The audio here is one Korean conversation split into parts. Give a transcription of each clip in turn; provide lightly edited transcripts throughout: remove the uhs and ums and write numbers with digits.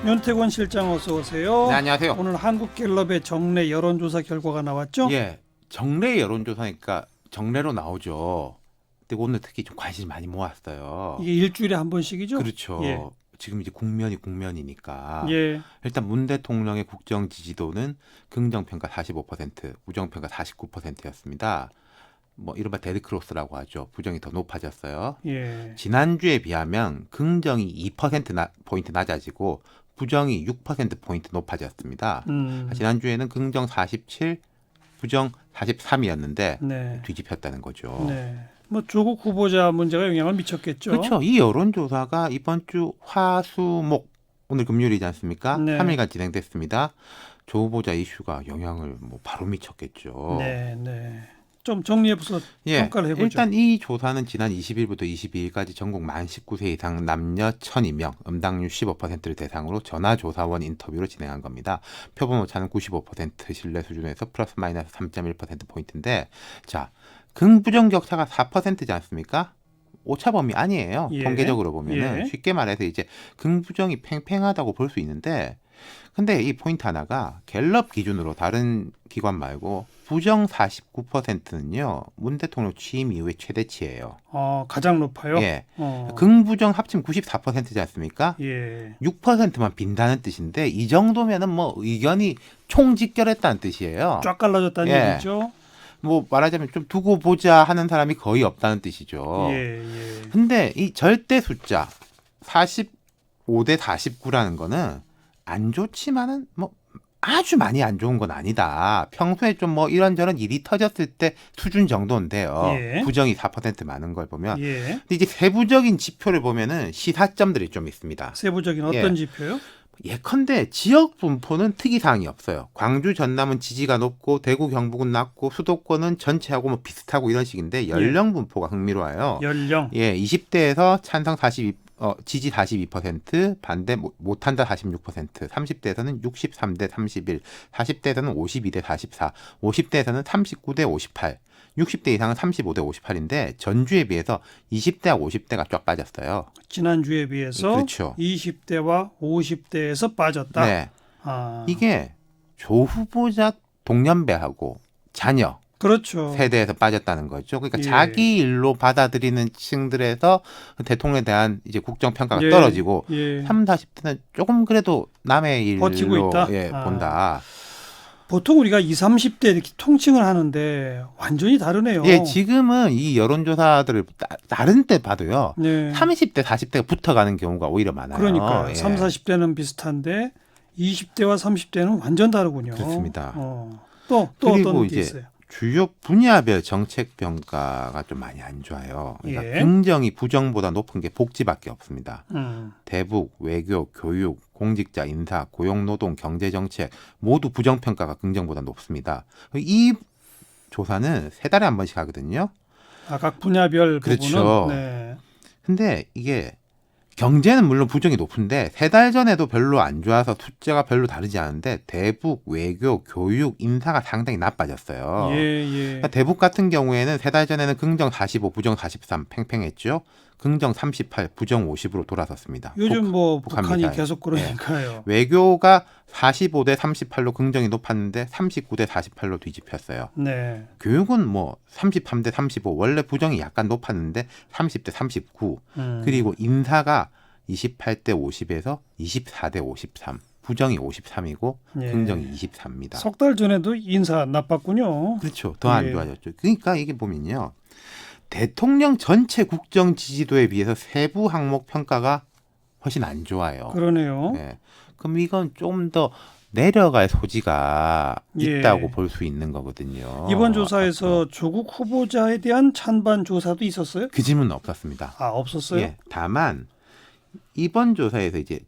윤태권 실장 어서 오세요. 네, 안녕하세요. 오늘 한국갤럽의 정례 여론조사 결과가 나왔죠? 예, 정례 여론조사니까 정례로 나오죠. 근데 오늘 특히 좀 관심이 많이 모았어요. 이게 일주일에 한 번씩이죠? 그렇죠. 예. 지금 이제 국면이니까 예. 일단 문 대통령의 국정 지지도는 긍정평가 45%, 부정평가 49%였습니다. 뭐 이른바 데드크로스라고 하죠. 부정이 더 높아졌어요. 예. 지난주에 비하면 긍정이 2%포인트 낮아지고 부정이 6%포인트 높아졌습니다. 지난주에는 긍정 47, 부정 43이었는데 네. 뒤집혔다는 거죠. 네. 뭐 조국 후보자 문제가 영향을 미쳤겠죠. 그렇죠. 이 여론조사가 이번 주 화수목 오늘 금요일이지 않습니까? 네. 3일간 진행됐습니다. 조 후보자 이슈가 영향을 뭐 바로 미쳤겠죠. 네, 네. 좀 정리해서 평가를 해보죠. 일단 이 조사는 지난 20일부터 22일까지 전국 만 19세 이상 남녀 1,002명, 음당률 15%를 대상으로 전화조사원 인터뷰로 진행한 겁니다. 표본 오차는 95% 신뢰 수준에서 플러스 마이너스 3.1%포인트인데 자, 긍부정 격차가 4%지 않습니까? 오차 범위 아니에요. 예. 통계적으로 보면은 예. 쉽게 말해서 이제 긍부정이 팽팽하다고 볼 수 있는데 근데 이 포인트 하나가 갤럽 기준으로 다른 기관 말고 부정 49%는요. 문 대통령 취임 이후에 최대치예요. 가장 높아요? 예. 긍부정 합치면 94%지 않습니까? 예. 6%만 빈다는 뜻인데 이 정도면은 뭐 의견이 총직결했다는 뜻이에요. 쫙 갈라졌다는 예. 얘기죠? 뭐 말하자면 좀 두고 보자 하는 사람이 거의 없다는 뜻이죠. 예, 예. 근데 이 절대 숫자 45대 49라는 거는 안 좋지만은 뭐 아주 많이 안 좋은 건 아니다. 평소에 좀 뭐 이런저런 일이 터졌을 때 수준 정도인데요. 예. 부정이 4% 많은 걸 보면. 예. 근데 이제 세부적인 지표를 보면은 시사점들이 좀 있습니다. 세부적인 어떤 지표요? 예컨대 지역 분포는 특이사항이 없어요. 광주, 전남은 지지가 높고 대구, 경북은 낮고 수도권은 전체하고 뭐 비슷하고 이런 식인데 연령 분포가 흥미로워요. 연령. 예, 20대에서 찬성 42, 지지 42%, 반대 못한다 46%, 30대에서는 63대 31, 40대에서는 52대 44, 50대에서는 39대 58, 60대 이상은 35대 58인데 전주에 비해서 20대하고 50대가 쫙 빠졌어요. 지난주에 비해서 그렇죠. 20대와 50대에서 빠졌다. 네. 이게 조 후보자 동년배하고 자녀 그렇죠. 세대에서 빠졌다는 거죠. 그러니까 예. 자기 일로 받아들이는 층들에서 대통령에 대한 이제 국정 평가가 예. 떨어지고 예. 3, 40대는 조금 그래도 남의 일로 버티고 있다? 본다. 보통 우리가 20, 30대 이렇게 통칭을 하는데 완전히 다르네요. 예, 지금은 이 여론조사들을 다른 때 봐도요. 네. 30대, 40대가 붙어가는 경우가 오히려 많아요. 그러니까요. 예. 3, 40대는 비슷한데 20대와 30대는 완전 다르군요. 그렇습니다. 또 그리고 어떤 게 이제 있어요? 주요 분야별 정책 평가가 좀 많이 안 좋아요. 그러니까 예. 긍정이 부정보다 높은 게 복지밖에 없습니다. 대북, 외교, 교육, 공직자 인사, 고용노동, 경제정책 모두 부정평가가 긍정보다 높습니다. 이 조사는 3달에 한 번씩 하거든요. 각 분야별 그렇죠. 부분은 네. 근데 이게 경제는 물론 부정이 높은데 3달 전에도 별로 안 좋아서 숫자가 별로 다르지 않은데 대북, 외교, 교육, 인사가 상당히 나빠졌어요. 예. 그러니까 대북 같은 경우에는 3달 전에는 긍정 45, 부정 43 팽팽했죠. 긍정 38, 부정 50으로 돌아섰습니다. 요즘 북한이 미사일. 계속 그러니까요. 외교가 45대 38로 긍정이 높았는데 39대 48로 뒤집혔어요. 네. 교육은 뭐 33대 35 원래 부정이 약간 높았는데 30대 39 그리고 인사가 28대 50에서 24대 53 부정이 53이고 예. 긍정이 24입니다. 석 달 전에도 인사 나빴군요. 그렇죠. 더 안 예. 좋아졌죠. 그러니까 이게 보면요. 대통령 전체 국정 지지도에 비해서 세부 항목 평가가 훨씬 안 좋아요. 그러네요. 네. 그럼 이건 좀 더 내려갈 소지가 예. 있다고 볼 수 있는 거거든요. 이번 조사에서 조국 후보자에 대한 찬반 조사도 있었어요? 그 질문은 없었습니다. 없었어요? 예. 다만 이번 조사에서 이제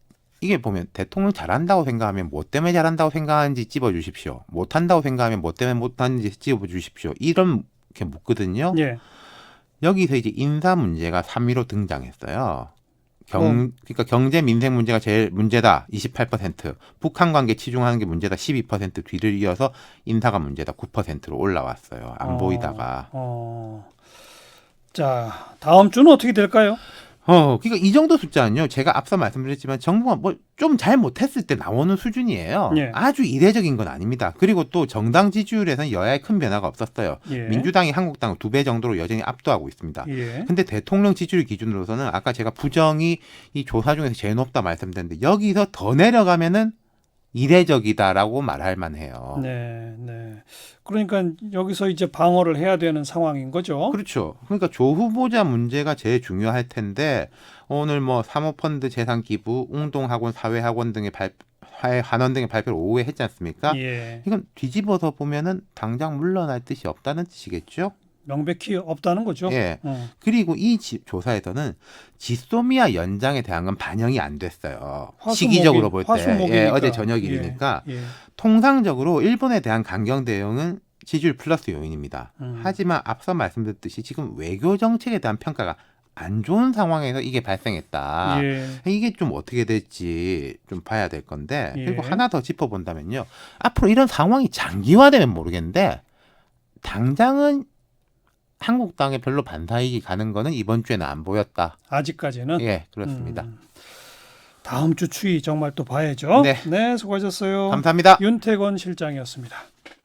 이게 보면 대통령 잘한다고 생각하면 뭐 때문에 잘한다고 생각하는지 찝어주십시오. 못한다고 생각하면 뭐 때문에 못하는지 찝어주십시오. 이렇게 묻거든요. 예. 여기서 이제 인사 문제가 3위로 등장했어요. 그러니까 경제 민생 문제가 제일 문제다 28%, 북한 관계 치중하는 게 문제다 12% 뒤를 이어서 인사가 문제다 9%로 올라왔어요. 안 보이다가. 자, 다음 주는 어떻게 될까요? 그러니까 이 정도 숫자는요. 제가 앞서 말씀드렸지만 정부가 뭐 좀 잘못했을 때 나오는 수준이에요. 예. 아주 이례적인 건 아닙니다. 그리고 또 정당 지지율에서는 여야의 큰 변화가 없었어요. 예. 민주당이 한국당을 2배 정도로 여전히 압도하고 있습니다. 예. 근데 대통령 지지율 기준으로서는 아까 제가 부정이 이 조사 중에서 제일 높다 말씀드렸는데 여기서 더 내려가면은 이례적이다라고 말할 만해요. 네, 네. 그러니까 여기서 이제 방어를 해야 되는 상황인 거죠. 그렇죠. 그러니까 조 후보자 문제가 제일 중요할 텐데 오늘 뭐 사모펀드 재산 기부, 웅동학원, 사회학원 등의 환원 등의 발표를 오후에 했지 않습니까? 예. 이건 뒤집어서 보면은 당장 물러날 뜻이 없다는 뜻이겠죠? 명백히 없다는 거죠. 예. 그리고 이 조사에서는 지소미아 연장에 대한 건 반영이 안 됐어요. 시기적으로 볼 때. 화수목이니까. 어제 저녁일이니까. 예. 통상적으로 일본에 대한 강경 대응은 지지율 플러스 요인입니다. 음. 하지만 앞서 말씀드렸듯이 지금 외교 정책에 대한 평가가 안 좋은 상황에서 이게 발생했다. 예. 이게 좀 어떻게 될지 좀 봐야 될 건데 예. 그리고 하나 더 짚어본다면요. 앞으로 이런 상황이 장기화되면 모르겠는데 당장은 한국당에 별로 반사이익이 가는 거는 이번 주에는 안 보였다. 아직까지는. 예, 그렇습니다. 다음 주 추이 정말 또 봐야죠. 네. 네, 수고하셨어요. 감사합니다. 윤태권 실장이었습니다.